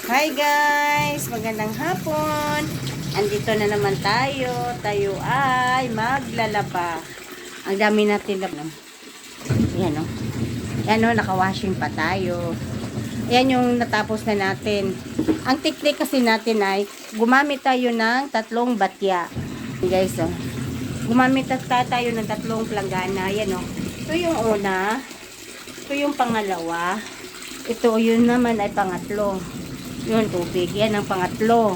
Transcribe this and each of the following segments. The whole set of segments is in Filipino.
Hi guys! Magandang hapon! Andito na naman tayo. Tayo ay maglalaba. Ang dami natin laba. Yan o. Yan o, naka-washing pa tayo. Yan yung natapos na natin. Ang technique kasi natin ay gumamit tayo ng 3 batya. Guys o. Gumamit tayo ng 3 planggana. Yan o. Ito yung una. Ito yung pangalawa. Ito yun naman ay pangatlo. Yun, tubig. Yan ang pangatlo.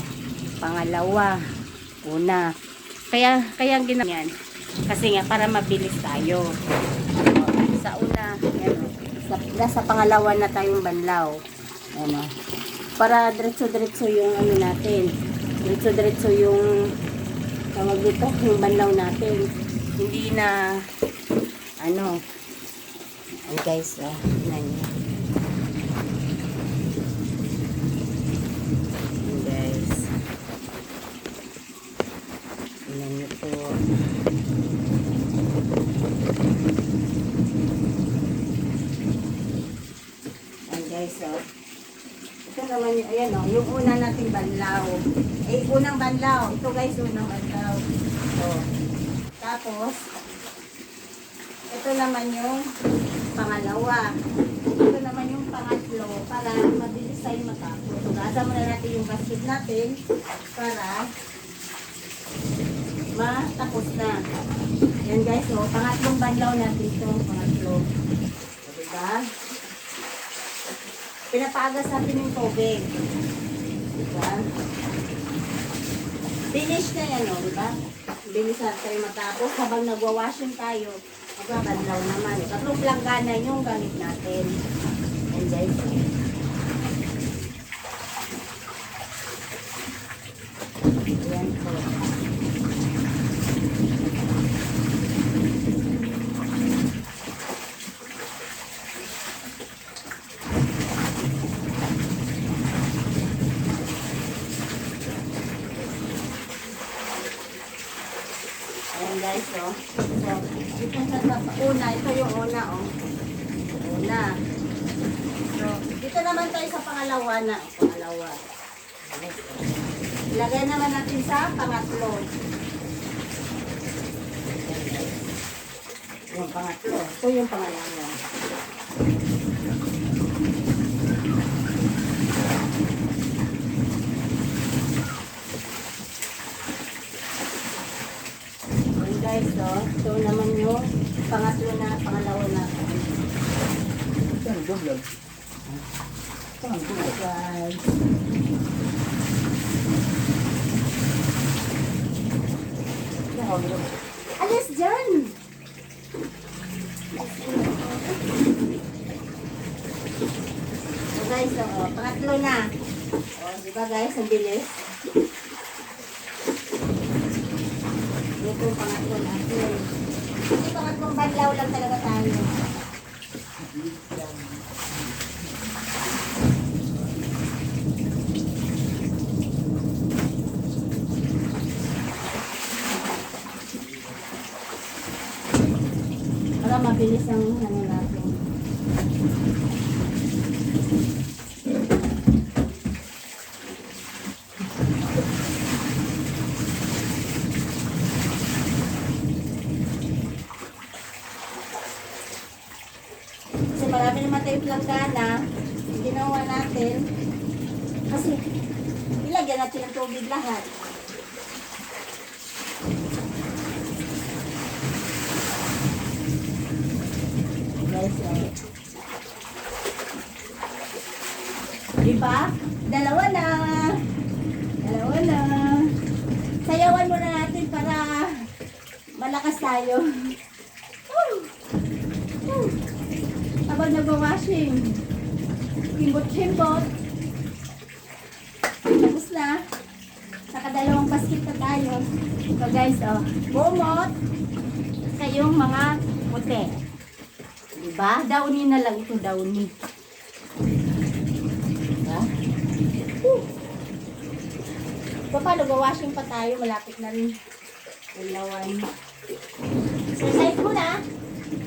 Pangalawa. Una. Kaya ang ginawa yan. Kasi nga, para mabilis tayo. Sa una, yan o. Sa pangalawa na tayong banlaw. Yan o. Para diretso-diretso yung ano natin. Diretso-diretso yung tawag dito, yung banlaw natin. Hindi na ano. Ay guys, yan nyo. Ito. Ayan guys, oh. Ito naman, ayan oh, yung una nating banlaw. Unang banlaw. Ito guys, unang banlaw. Oh. Tapos, ito naman yung pangalawa. Ito naman yung pangatlo para mabilis tayo matapos. So, gasa muna natin yung basket natin para matapos na. Yan guys, so, pangatlong banlaw natin ito. Pangatlo. So, diba? Pinapagas natin yung tubig. Diba? Finish na yan, o. Diba? Bilis natin tayo matapos. Habang nagwa-washing tayo, magbabanlaw naman. 3 planggana yung gamit natin. Yan guys. Yan po. Ayan guys, oh. So, ito sa una, ito yung una, oh. Una. So, dito naman tayo sa pangalawa na. Pangalawa. Ilagay naman natin sa pangatlo. Yung pangatlo. Ito yung pangalawa. Guys, so, ito naman yung pangatlo na, pangalawa na. Saan ang vlog? Saan ang vlog? Guys. Alis dyan! So guys, so, pangatlo na. O, diba guys, ang bilis. Ito yung pangatlo natin. Ito pangatlong banlaw lang talaga tayo. Para mabilis ang ano natin. Kasi marami naman tayong planggana. Ginawa natin. Kasi ilagyan natin ng tubig lahat. Guys, diba? Dalawa na. Dalawa na. Sayawan muna natin para malakas tayo. Woo! Woo! Habang nag-washing. Himbot-himbot. Tapos na. Nakadalawang basket na tayo. So guys, oh. Bumot. Kayong mga puti. Diba? Downy na lang ito, downy. Diba? So, paano, washing pa tayo. Malapit na rin. Dalawan. Exercise muna.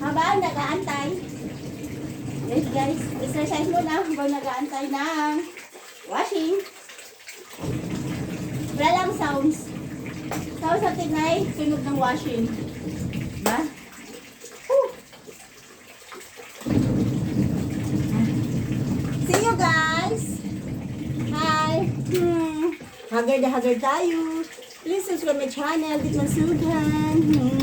Habang nag-aantay. Guys, exercise muna habang nag-aantay ng Washing. Wala lang sounds. Sounds natin ay sunog ng washing. Ba? Whew. See you guys! Hi! Haggard na haggard tayo. Please subscribe my channel, Dit Mansugan.